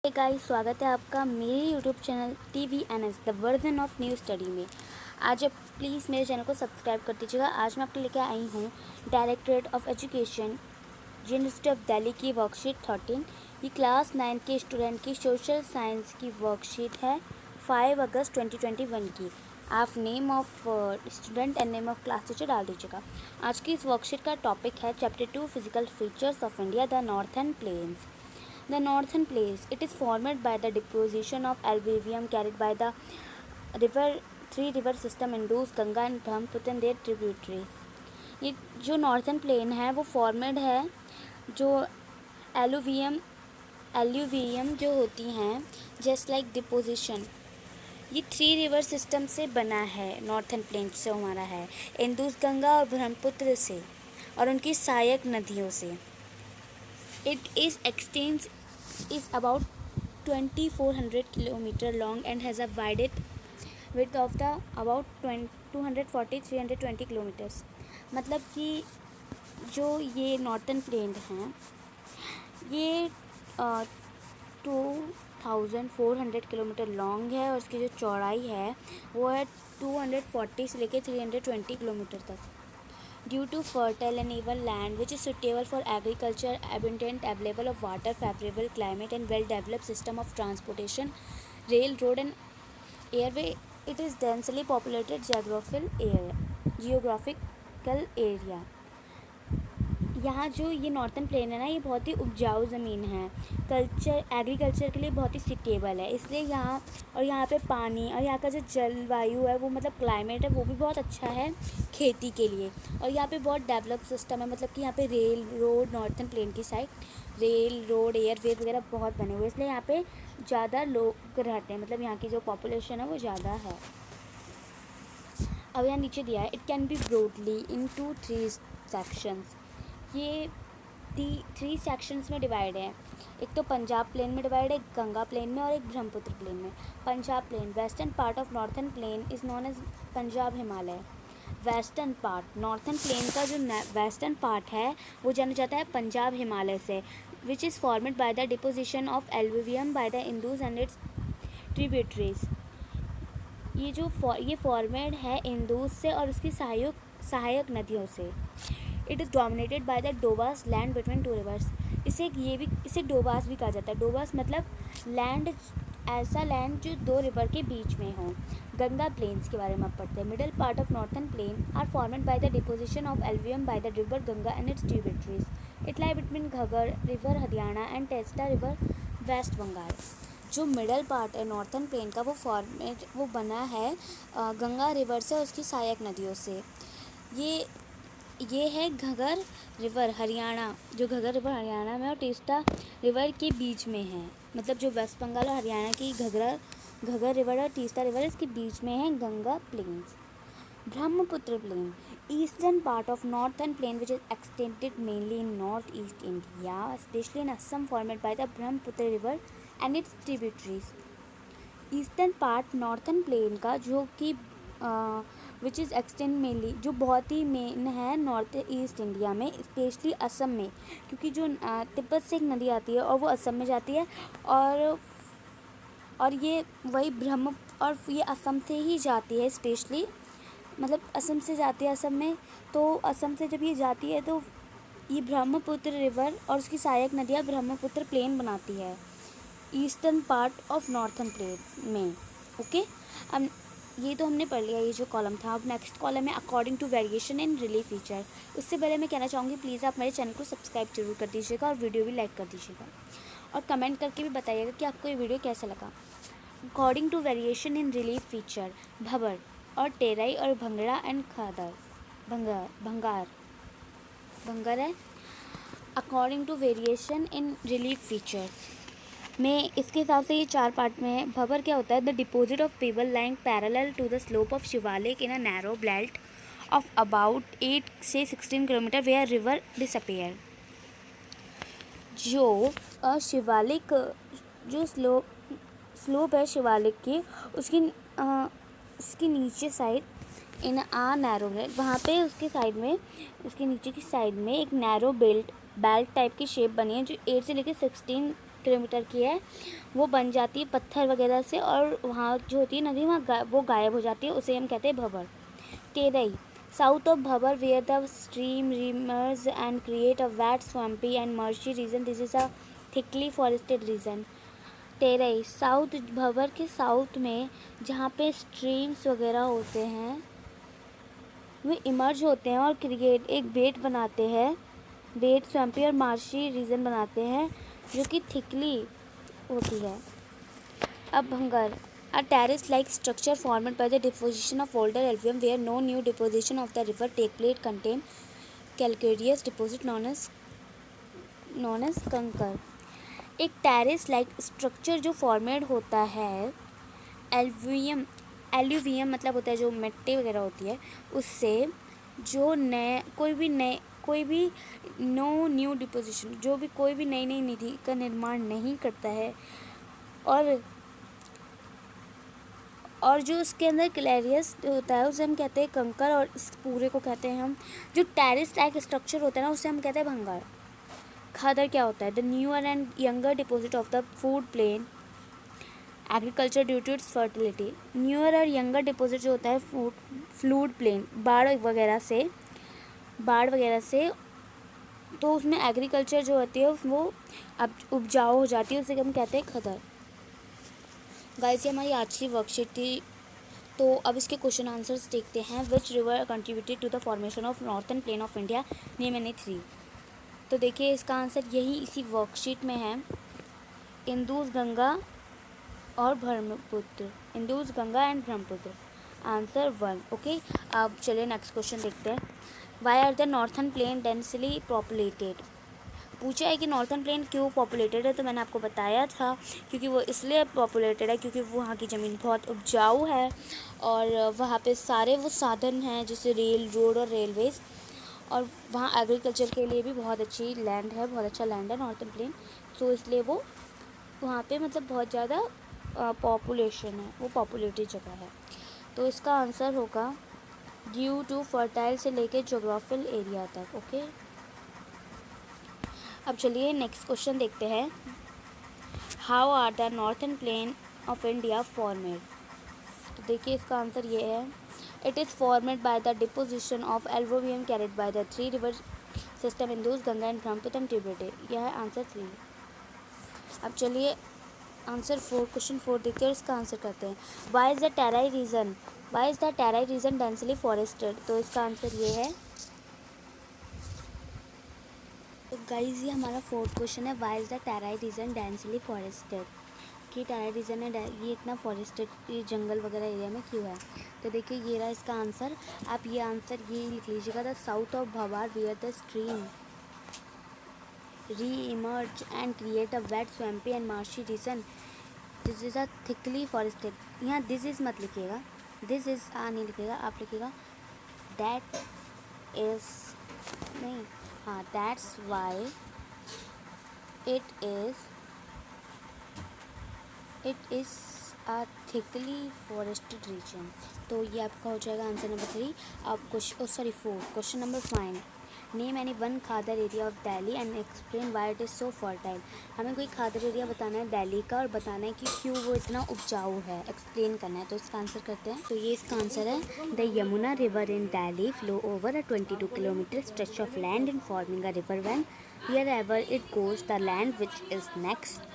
Hey guys, स्वागत है आपका मेरे YouTube channel TVNS the version of new study में। आज आप प्लीज़ मेरे चैनल को सब्सक्राइब कर दीजिएगा। आज मैं आपके लेके आई हूँ directorate of education university of Delhi की वर्कशीट 13। ये क्लास 9 के स्टूडेंट की सोशल साइंस की वर्कशीट है 5 अगस्त 2021 की। आप name of student and name of class teacher डाल दीजिएगा। आज की इस वर्कशीट का टॉपिक है chapter 2 physical features of India the northern plains. The northern plains, it is formed by the deposition of alluvium carried by the three river system Indus, Ganga and Brahmaputra and their tributaries. ये जो northern plane है वो formed है जो alluvium जो होती हैं just like deposition. ये थ्री रिवर सिस्टम से बना है। नॉर्थर्न प्लेन से हमारा है इंदुस, गंगा और ब्रह्मपुत्र से और उनकी सहायक नदियों से। It is extends is about 2400 kilometer long and has a width of the about 240-320 kilometers। मतलब कि जो ये नॉर्थर्न प्लेन हैं ये 2400 किलोमीटर लॉन्ग है और इसकी जो चौड़ाई है वो है 240 से लेकर 320 किलोमीटर तक। Due to fertile and even land which is suitable for agriculture, abundant available of water, favorable climate and well-developed system of transportation, rail, road and airway, it is densely populated geographical area। यहाँ जो ये northern plane है ना, ये बहुत ही उपजाऊ ज़मीन है, एग्रीकल्चर के लिए बहुत ही सिटेबल है, इसलिए यहाँ पे पानी और यहाँ का जो जलवायु है वो मतलब क्लाइमेट है वो भी बहुत अच्छा है खेती के लिए। और यहाँ पे बहुत डेवलप सिस्टम है, मतलब कि यहाँ पे रेल रोड नॉर्थर्न प्लेन की साइड रेल रोड एयरवे वगैरह बहुत बने हुए, इसलिए यहाँ पे ज़्यादा लोग रहते हैं, मतलब यहाँ की जो पॉपुलेशन है वो ज़्यादा है। अब यहाँ नीचे दिया है it can be broadly in 3 sections. ये 3 सेक्शंस में डिवाइड है। एक तो पंजाब प्लेन में डिवाइड है, एक गंगा प्लेन में और एक ब्रह्मपुत्र प्लेन में। Punjab plain western part of northern plain is known as Punjab Himalaya. Western part northern plain का जो वेस्टर्न पार्ट है वो जाना जाता है पंजाब हिमालय से, which is formed by the deposition of alluvium by the Indus and its tributaries. ये फॉर्मेड है इंदुस से और उसकी सहायक नदियों से। It is dominated by the Doab land between 2 rivers. इसे डोबास भी कहा जाता है। डोबास मतलब लैंड, ऐसा लैंड जो 2 रिवर के बीच में हो। गंगा प्लेन्स के बारे में आप पढ़ते हैं। Middle part of northern plain are formed by the deposition of alluvium by the river Ganga and its tributaries. It lie between Ghaggar river Haryana and Teesta river West Bengal. जो मिडल पार्ट है नॉर्थर्न प्लेन का वो बना है गंगा रिवर से और उसकी सहायक नदियों से। ये है घगर रिवर हरियाणा, जो घगर रिवर हरियाणा में और टेस्टा रिवर के बीच में है, मतलब जो वेस्ट बंगाल और हरियाणा की घगर रिवर और टेस्टा रिवर इसके बीच में है Ganga plains. Brahmaputra plain eastern part of northern plain which is extended mainly in north east India specially in Assam formed by the Brahmaputra river and its tributaries. Eastern part northern plain का जो कि विच इज़ एक्सटेंड मेनली जो बहुत ही main है north east India में, specially Assam में, क्योंकि जो तिब्बत से एक नदी आती है और वो असम में जाती है और ये वही और ये असम से ही जाती है स्पेशली, मतलब असम से जाती है असम में। तो असम से जब ये जाती है तो ये ब्रह्मपुत्र रिवर और उसकी सहायक नदियाँ ब्रह्मपुत्र प्लेन बनाती है eastern part of northern plain में। ओके, अब ये तो हमने पढ़ लिया ये जो कॉलम था। अब नेक्स्ट कॉलम है according to variation in relief feature. उससे पहले मैं कहना चाहूँगी प्लीज़ आप मेरे चैनल को सब्सक्राइब जरूर कर दीजिएगा और वीडियो भी लाइक कर दीजिएगा और कमेंट करके भी बताइएगा कि आपको ये वीडियो कैसा लगा। According to variation in relief feature Bhabar और टेराई और भंगड़ा एंड खादर भंगार है। According to variation in relief feature में इसके हिसाब से ये 4 पार्ट में है। भवर क्या होता है? The deposit of pebble lying parallel to the slope of Shivalik in a narrow belt of about 8 से 16 किलोमीटर वेयर रिवर डिसअपियर। जो शिवालिक जो स्लोप है शिवालिक की उसकी नीचे side in a narrow belt, वहाँ पे उसके साइड में उसके नीचे की साइड में एक नैरो बेल्ट टाइप की शेप बनी है जो 8 से लेकर 16 किलोमीटर की है, वो बन जाती है पत्थर वगैरह से, और वहाँ जो होती है नदी वहाँ वो गायब हो जाती है, उसे हम कहते हैं Bhabar. Terai, south of Bhabar where the stream reemerges and create a wet swampy and marshy region, this is a thickly forested region. Terai, south Bhabar के साउथ में जहाँ पे स्ट्रीम्स वगैरह होते हैं वे इमर्ज होते हैं और क्रिएट एक वेट बनाते हैं, वेट स्वैम्पी और मार्शी रीजन बनाते हैं जो कि थिकली होती है। अब Bhangar, a terrace like structure formed by the deposition of older alluvium where no new deposition of the river take place contain calcareous deposit known as kankar. एक टेरेस लाइक स्ट्रक्चर जो formed होता है एल्वियम, एल्यूवियम मतलब होता है जो मिट्टी वगैरह होती है उससे, जो कोई भी नो न्यू डिपोजिशन, जो भी कोई भी नई निधि का निर्माण नहीं करता है, और जो उसके अंदर क्लैरियस होता है उसे हम कहते हैं कंकर, और इस पूरे को कहते हैं हम, जो टेरेस लाइक स्ट्रक्चर होता है ना उसे हम कहते हैं भंगार। खादर क्या होता है? The newer and younger deposit of the flood plain agriculture due to its fertility. Newer और यंगर डिपोजिट जो होता है फ्लूड प्लेन, बाढ़ वगैरह से, तो उसमें एग्रीकल्चर जो होती है वो अब उपजाऊ हो जाती है, उसे हम कहते हैं खदर। गाइस ये हमारी आज की वर्कशीट थी, तो अब इसके क्वेश्चन आंसर्स देखते हैं। Which river contributed to the formation of northern plain of India, name any 3। तो देखिए इसका आंसर यही इसी वर्कशीट में है, इंदुस गंगा और Brahmaputra, Indus Ganga and Brahmaputra. Answer 1। Okay, अब चलिए नेक्स्ट क्वेश्चन देखते हैं। Why are the northern plain densely populated. पूछा है कि नॉर्थन प्लेन क्यों पॉपुलेटेड है, तो मैंने आपको बताया था क्योंकि वो इसलिए पॉपुलेटेड है क्योंकि वहाँ की ज़मीन बहुत उपजाऊ है और वहाँ पे सारे वो साधन हैं जैसे रेल, रोड और रेलवेज़, और वहाँ एग्रीकल्चर के लिए भी बहुत अच्छी लैंड है, बहुत अच्छा लैंड है नॉर्थन प्लेन, तो इसलिए वो वहाँ पे मतलब बहुत ज़्यादा पॉपुलेशन है, वो पॉपुलेटेड जगह है। तो इसका आंसर होगा ड्यू टू फर्टाइल से लेके जोग्राफिकल एरिया तक। ओके, अब चलिए नेक्स्ट क्वेश्चन देखते हैं। How are the northern plain of India formed. तो देखिए इसका आंसर ये है, it is formed by the deposition of alluvium carried by the 3 river system Indus, Ganga and Brahmaputra and tributaries. यह है आंसर 3। अब चलिए आंसर 4, क्वेश्चन 4 देखते हैं और इसका आंसर करते हैं। Why is the Terai region densely forested. तो इसका आंसर ये है, तो गाइज ये हमारा 4th क्वेश्चन है, why is the Terai region densely forested, कि टेराई रीजन है ये इतना फॉरेस्टेड जंगल वगैरह एरिया में क्यों है। तो देखिए ये रहा इसका आंसर, आप ये आंसर ये लिख लीजिएगा, the south of Bhabar where the stream re-emerge and create a wet swampy and marshy region, this is a thickly forested। यहाँ दिस इज़ मत लिखिएगा, दिस इज़ नहीं लिखिएगा, आप लिखिएगा दैट इज़, नहीं, हाँ, that's why it is a thickly forested region. तो ये आपका हो जाएगा आंसर नंबर 3। अब 4, question number 5, name any one khadar area of Delhi and explain why it is so fertile. हमें कोई खादर एरिया बताना है दिल्ली का और बताना है कि क्यों वो इतना उपजाऊ है, एक्सप्लेन करना है। तो इसका आंसर करते हैं। तो ये इसका आंसर है, the Yamuna river in Delhi flow over a 22 kilometre stretch of land in forming a river van, wherever it goes the land which is next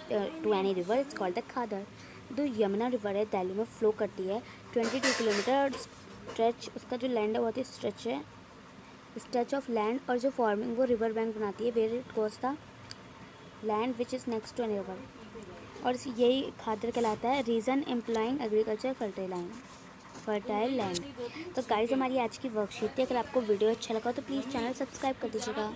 to any river is called the खादर। जो Yamuna river है दिल्ली में flow करती है 22 kilometre, और stretch उसका जो land है बहुत ही स्ट्रेच ऑफ लैंड, और जो फॉर्मिंग वो रिवर बैंक बनाती है, where it goes the land which is next to an river, और यही खादर कहलाता है। Reason employing agriculture fertile land. तो गाइस हमारी आज की वर्कशीट थी, अगर आपको वीडियो अच्छा लगा तो प्लीज़ चैनल सब्सक्राइब कर दीजिएगा।